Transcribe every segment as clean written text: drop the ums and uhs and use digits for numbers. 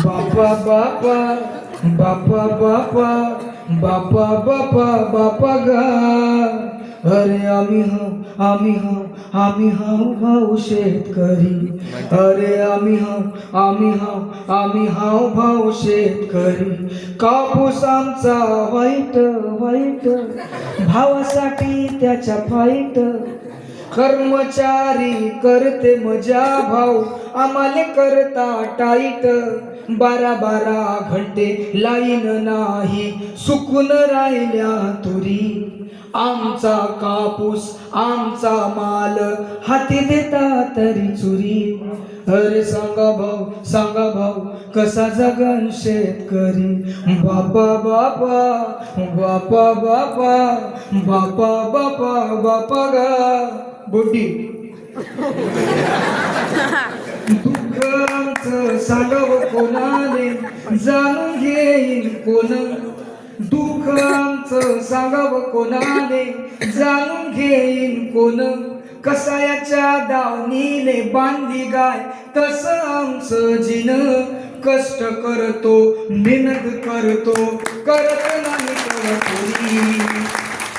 बापा बापा बापा बापा बापा बापा बापा गा. अरे आम्ही हाव शेतकरी. अरे आम्ही हाव भाऊ शेतकरी. कापूस आमचा वाईट वाईट, भावासाठी त्याच्या फाईट. कर्मचारी करते मजा भाऊ, आम्हाले करता टाईट. 12 घंटे लाईन नाही, सुकून राहिल्या तुरी. आमचा कापूस आमचा माल, हाती देता तरी चुरी. अरे सांगा भाऊ कसा जगन शेतकरी. बापा बापा बापा बापा बापा बापा बापा गा. बोटी दुःख आमचं सांगावं कोणाने, जाणून घेईन कोण. दुःख आमचं सांगावं कोणाने, जाणून घेईन कोण. कसायाच्या दावणीने बांधली गाय, तसं आमचं जिन. कष्ट करतो मेहनत करतो, करत नाही कोणी.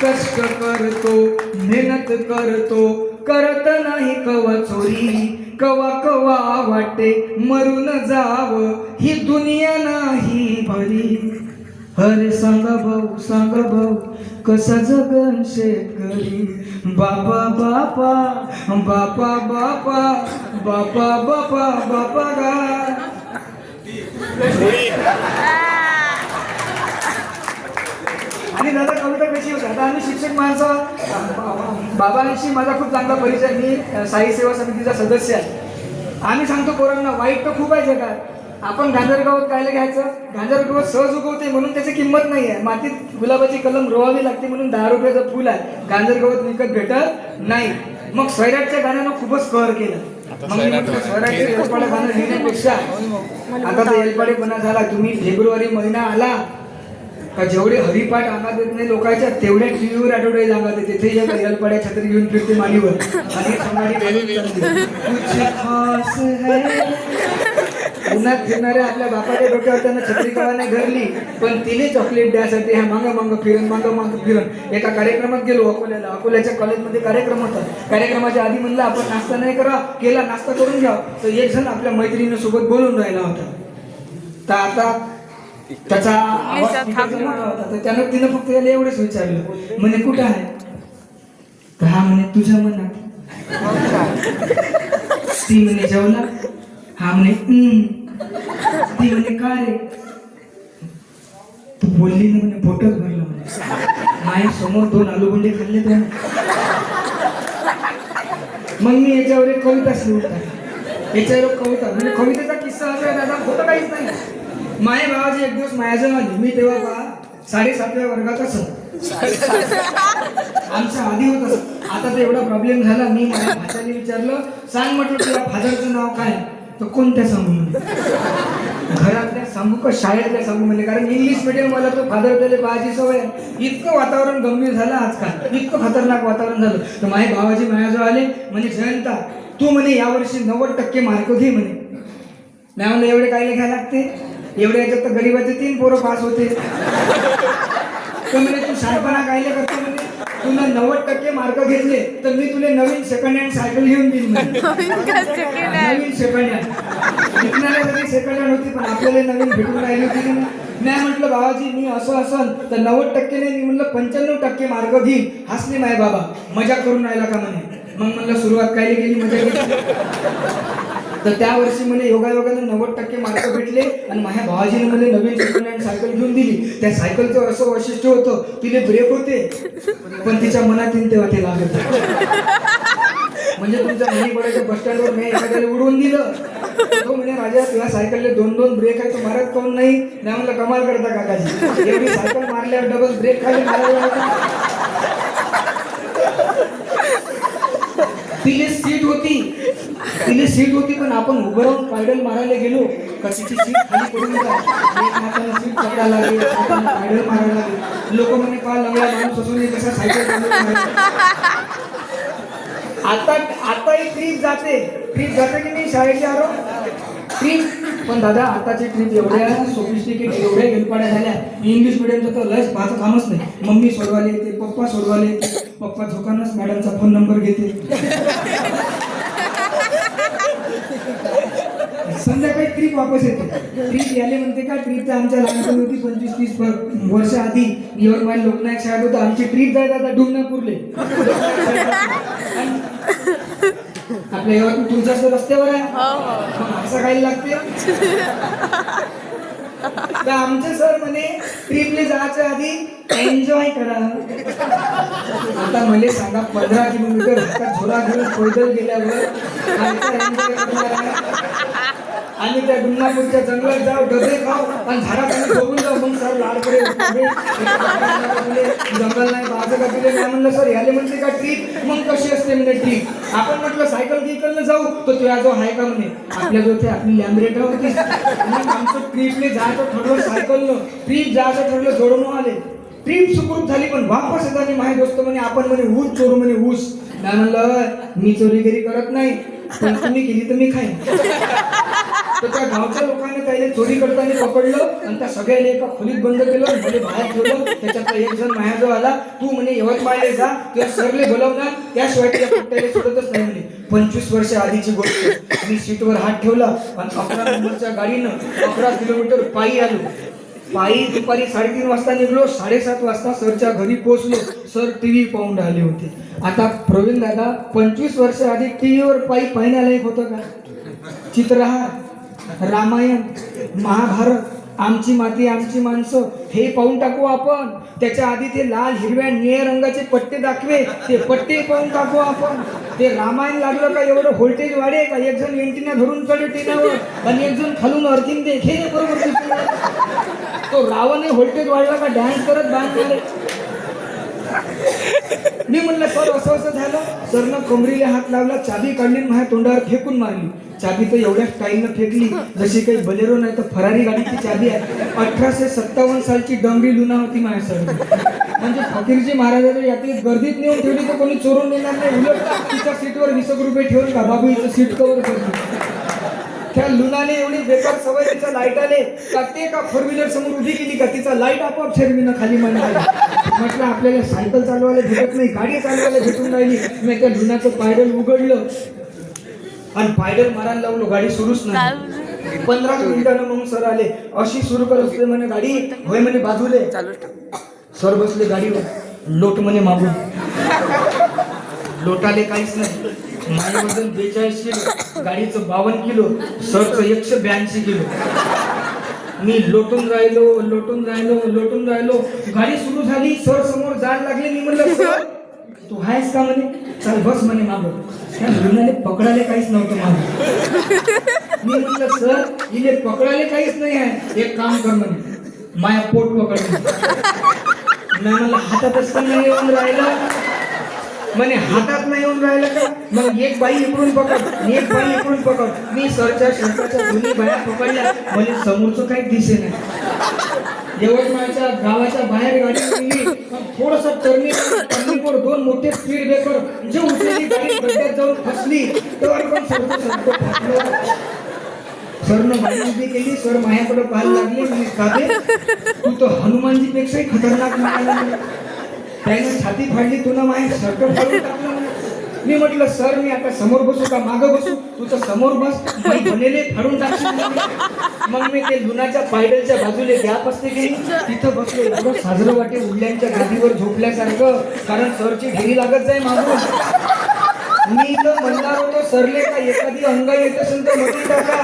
कष्ट करतो मेहनत करतो, करत नाही कवा चोरी. कवा कवा वाटे मरून जावं, ही दुनिया नाही बरी. अरे सांगा भाऊ कसा जगन शेतकरी. बापा बापा बापा बापा बापा बापा बापा गा. आणि दादा कविता कशी होती. आता आम्ही शिक्षक माणसं, बाबांशी माझा खूप चांगला परिचय. मी साई सेवा समितीचा सदस्य आहे. आम्ही सांगतो पोरांना, वाईट तर खूप आहे जगात. आपण गांजरगावात कायला घ्यायचं, गांजरगावात सहज उगवते म्हणून त्याची किंमत नाही आहे. मातीत गुलाबाची कलम रोवावी लागते म्हणून 10 रुपयाचं फुल आहे, गांजरगावात विकत भेटत नाही. मग सैराटच्या गाण्यानं खूपच कहर केलं. मग मी म्हटलं सैराटचे एलपाडे गाणं लिहिण्यापेक्षा आता तर एलपाडेपणा झाला. तुम्ही फेब्रुवारी महिना आला का जेवढे हरिपाठ अंगात येत नाही लोकांच्या, तेवढ्या टीव्हीवर ऍडव्हर्टाईज अंगात येते. ते एक एलपाड्या छत्री घेऊन फिरते मालीवर आणि उन्हात फिरणाऱ्या आपल्या बापाच्या डोक्यावर त्यांना छत्री कवाने घरली, पण तिने चॉकलेट द्यासाठी ह्या मागं फिरण. एका कार्यक्रमात गेलो अकोल्याच्या कॉलेजमध्ये कार्यक्रम होता. कार्यक्रमाच्या आधी म्हणलं आपण नाश्ता नाही केला, नाश्ता करून घ्या. तर एक जण आपल्या मैत्रिणीसोबत बोलून राहिला होता. तर आता त्याचा आवाज होता, तर त्यानं तिनं फक्त याला एवढंच विचारलं, म्हणे कुठं आहे. तर हा म्हणे तुझ्या मनात. ती म्हणे जेवला. हा म्हणे ती म्हणे का रे. तू बोलली ना म्हणे पोटच भरलं म्हणे. माझ्या समोर 2 आलूगुंडे खाल्ले तर. मग मी याच्यावर एक कविताच लिहून टाकली. याच्यावर कविता म्हणजे कवितेचा किस्सा असा आहे दादा, खोटं काहीच नाही. माया भावाची एक दिवस माझ्याजवळ आली. मी तेव्हा 7.5व्या वर्गात असं आमचा आधी होत असं. आता तर एवढा प्रॉब्लेम झाला, मी माझ्या भाच्याने विचारलं, सांग म्हटलं तुला फादरचं नाव काय. तर कोणत्या सांगू म्हणजे, घरातल्या सांगू का शाळेतल्या सांगू म्हणजे. कारण इंग्लिश मिडियम वाला तो फादर त्याला पाहायची सवय. इतकं वातावरण गंभीर झालं आजकाल, इतकं खतरनाक वातावरण झालं. तर माझे भावाजी माझ्याजवळ आले, म्हणजे जयंता तू म्हणे यावर्षी 90% मार्क घे म्हणे. नाही म्हणलं एवढे काय घ्यायला लागते, एवढ्या याच्यात तर गरीबाचे 3 पोरं पास होते. तर म्हणे तू शाळेपणा कायले करतो म्हणे. तुला 90% मार्क घेतले तर मी तुला नवीन सेकंड हँड सायकल घेऊन देईन म्हणे. नवीन सेकंड हँड विकणाऱ्या जरी सेकंड हँड होती, पण आपल्याला नवीन भेटून राहिली होती. नाही म्हटलं बाबाजी मी असं असन तर 90% नाही, मी म्हणलं 95% मार्क घेईन. हसले माय बाबा, मजा करून राहिला का म्हणे. मग म्हणलं सुरुवात कायले केली, मजा केली. तर त्या वर्षी म्हणे योगायोगाने 90% मार्क भेटले आणि माझ्या भावाजीने मला नवीन सेकंड हँड सायकल घेऊन दिली. त्या सायकलचं असं वैशिष्ट्य होतं, तिने ब्रेक होते पण तिच्या मनात येईल तेव्हा ते लागत. म्हणजे तुमच्या मणीपडाच्या बस स्टँडवर मी एखाद्याला उडवून दिलं, तो म्हणे राजा तुझ्या सायकलले 2 ब्रेक आहे, तो मारत काऊन नाही. नाही म्हणलं कमाल करता काकाजी, एवढी सायकल मारल्यावर डबल ब्रेक खाली मारायला लागला. तिने सीट होती पण आपण उभं राहून पायडल मारायला गेलो का तिची सीट खाली पडून जाते. सीट पकडायला लागली, पायडल मारायला लागले. लोक म्हणे का लंगडा माणूस असून कसा सायकल चालवतो. आताही ट्रीप जाते की मी शाळेची आरो ट्रीप पण दादा आताची ट्रिप एवढ्या सोफिस्टिकेट एवढ्या गेलपाड्या झाल्या, इंग्लिश मिडियमचं तर लस पाहतं कामच नाही. मम्मी सोडवायला येते, पप्पा सोडवायला येते, पप्पा झोकानच मॅडमचा फोन नंबर घेते. संध्याकाळी ट्रिप वापस येते. ट्रिप याले म्हणते का, ट्रिप तर आमच्या लहानपणी होती 25-30 वर्ष आधी यवतमाळ लोकनायक शाळेत होतं. आमची ट्रिप जायचं आता डुंगनापूरले. आपल्या यवतमाळ तुमच्या रस्त्यावर आहे, असं काही लागते. तर आमचे सर म्हणे ट्रिपले जायच्या आधी एन्जॉय करा. आता मला सांगा 15 किलोमीटर हातात झोला घेऊन पैदल गेल्यावर एन्जॉय करणार आहे. आणि त्या डुंगनापूरच्या जंगलात जाऊ, डबे खाऊ आणि झाडाखाली झोपून जाऊ. मग सर लाडकडे जंगल नाही बाजू का तुले नाही म्हणलं. सर याले म्हणते का ट्रिप, मग कशी असते म्हणे ट्रिप. आपण म्हटलं सायकल गिकलनं जाऊ, तर तुझ्या जो आहे का म्हणे. आपल्या जो ते आपली लॅम्बरेटर होती. मग आमचं ट्रिपने जायचं ठरलं सायकलनं, ट्रिप जायचं ठरलं जोडून आले. ट्रिप सुखरूप झाली, पण वापस येताना माझे दोस्त म्हणे आपण म्हणे ऊस चोरू म्हणे ऊस. नाही म्हणलं मी चोरीगिरी करत नाही, पण तुम्ही केली तर मी खाईन. तर त्या गावच्या लोकांनी त्याला चोरी करताना पकडलं आणि त्या सगळ्याने एका खोलीत बंद केलं, म्हणजे बाहेर ठेवलं. त्याच्यातला एक जण माझ्या जो आला, तू म्हणे यवतमाळला जा, तुझ्या सरले बोलवणार, त्याशिवाय तुझ्या कुठल्याला सोडतच नाही म्हणे. 25 वर्ष आधीची गोष्ट. मी सीटवर हात ठेवला आणि 11 नंबरच्या गाडीनं 11 किलोमीटर पायी आलो. पायी दुपारी 3:30 वाजता निघलो, 7:30 वाजता सरच्या घरी पोहोचलो. सर टीव्ही पाहून राहिले होते. आता प्रवीण दादा 25 वर्ष आधी टीव्हीवर पायी पाहण्यालायक होतं का? चित्रहार, रामायण, महाभारत, आमची माती आमची माणसं हे पाहून टाकू आपण. त्याच्या आधी ते लाल हिरव्या निळ्या रंगाचे पट्टे दाखवे, ते पट्टे पाहून टाकू आपण. ते रामायण लागलं का एवढं व्होल्टेज वाढे का, एक जण एंटीना धरून चढे टेनावर आणि एक जण खालून अर्थिंग दे, हे बरोबर. तो रावण व्होल्टेज वाढला का डॅन्स करत बांध झाले. मी म्हणलं सर असं असं झालं. सरनं कमरीला हात लावला, चाबी काढली, माझ्या तोंडावर फेकून मारली. चाबी तर एवढ्या स्टाईलनं फेकली जशी काही बलेरो नाही तर फरारी गाडीची चाबी आहे. 1857 सालची डंगरी लुना होती माझ्या सर. म्हणजे फकीरजी महाराजाच्या यात्रेत गर्दीत नेऊन ठेवली तर कोणी चोरून नेणार नाही. उलट तिच्या सीटवर 20 रुपये ठेवून का बाबू हिचं सीट कवर करतो. त्या लुनाने एवढी बेकार सवय, तिचा लाईट आले का ते का 4 व्हीलर समोर उभी केली का तिचा लाईट आपोआप शर्मीनं खाली मांडला. म्हटलं आपल्याला सायकल चालवायला भेटत नाही, गाडी चालवायला भेटून राहिली. मी त्या लुनाचं पायडल उघडलं आणि पायडल मारायला लावलो, गाडी सुरूच नाही. 15 मिनिटानं मग सर आले. अशी सुरू करत असते म्हणे गाडी, होय म्हणे बाजूले. सर बसले गाडीवर, लोट म्हणे मागून. लोटाले काहीच नाही. माझं वजन 42 किलो, गाडीचं 52 किलो, सरचं 182 किलो. मी लोटून राहिलो. गाडी सुरू झाली, सर समोर जायला लागले. मी म्हणलं सर तू आहेस का म्हणे. चल बस म्हणे मागं. त्या लुनाने पकडायला काहीच नव्हतं मागं. मी म्हणलं सर इले पकडायला काहीच नाही आहे, एक काम कर म्हणे, माया पोट पकड. नाही म्हणलं हातातच तर नाही येऊन राहिलं म्हणे. हातात नाही येऊन राहिलं का, मग एक बाई इकडून पकड, एक बाई इकडून पकड. मी सरच्या शर्टाच्या दोन्ही बाया पकडल्या. म्हणजे समोरचं काही दिसे नाही. यवतमाळच्या गावाच्या बाहेर गाडी गेली, थोडस टर्निंग वर 2 मोठे स्पीड ब्रेकर जे उचलली, गाडी खड्ड्यात जाऊन फसली. तर पण सरनं बाई उभी केली. सर माझ्याकडे पाहायला लागले. मी काबे तू तो हनुमानजी पेक्षाही खतरनाक मिळाला. त्याने छाती फाडली, तुला माझ्या शर्ट फाडून टाकलं. मी म्हटलं सर मी आता समोर बसू का मागं बसू. तू तर समोर बस, मी बनेले फाडून टाकली. मग मी ते लुनाच्या पायडलच्या बाजूला गॅप असते की तिथं बसलो. एवढं साजरं वाटे उडल्यांच्या गादीवर झोपल्यासारखं, कारण सरची ढेरी लागत जाय मागून. मी तर म्हणणार होतो सरले का एखादी अंगा येत असेल तर मती टाका,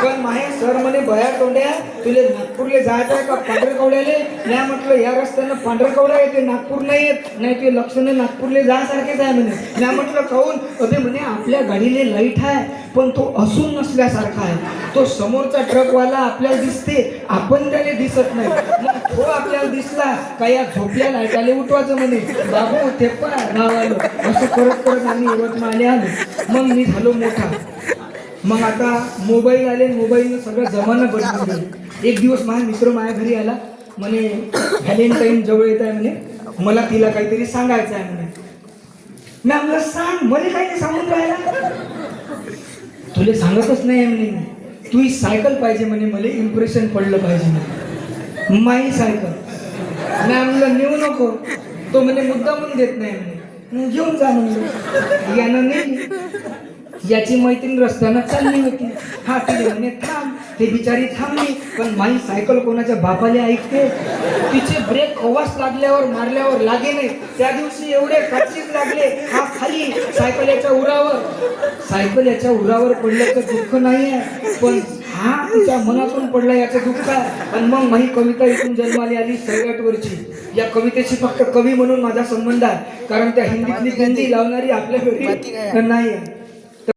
पण माहे सर म्हणे बया तोंड्या तुले नागपूरला जायचं आहे का पांढरकवड्याले. नाही म्हटलं या रस्त्यानं पांढरकवडा येते, नागपूर नाही येत. नाही ते लक्षणे नागपूरला जायसारखेच आहे म्हणे. नाही म्हटलं काहून. अरे म्हणे आपल्या गाडीले लाईट आहे, पण तो असून नसल्यासारखा आहे. तो समोरचा ट्रकवाला आपल्याला दिसते, आपण त्याला दिसत नाही. मग तो आपल्याला दिसला का या झोपल्या लाईटाले उठवायचं म्हणे. बाबू ते पण नाव आलो. असं करत करत आम्ही यवतमाळले आलो. मग मी झालो मोठा. मग आता मोबाईल आले, मोबाईलनं सगळं जमाना बदलून गेलं. एक दिवस माझा मित्र माझ्या घरी आला. म्हणे व्हॅलेंटाईन जवळ येत आहे म्हणे, मला तिला काहीतरी सांगायचं आहे म्हणे. मी म्हणलं सांग, मला काही नाही सांगून राहिला. तुला सांगतच नाही म्हणे. तुही सायकल पाहिजे म्हणे, मला इम्प्रेशन पडलं पाहिजे म्हणे. माई सायकल मी म्हणलं नेऊ नको, तो म्हणे मुद्दा म्हणून देत नाही म्हणे. मग घेऊन जा म्हणलं. यानं नाही, याची मैत्रीण रस्त्यानं चालली होती. हा तिने म्हणे थांब, ते बिचारी थांबली. पण माई सायकल कोणाच्या बापाले ऐकते. तिचे ब्रेक कवाच लागल्यावर मारल्यावर लागे नाही. त्या दिवशी एवढे कच्चीच लागले, हा खाली सायकल याच्या उरावर. सायकल याच्या उरावर पडल्याचं दुःख नाही आहे, पण हा तिच्या मनातून पडला याचं दुःख आहे. आणि मग माही कविता इथून जन्माला आली 68 वरची. या कवितेशी फक्त कवी म्हणून माझा संबंध आहे, कारण त्या हिंदीतली हिंदी लावणारी आपल्या घरी नाही आहे.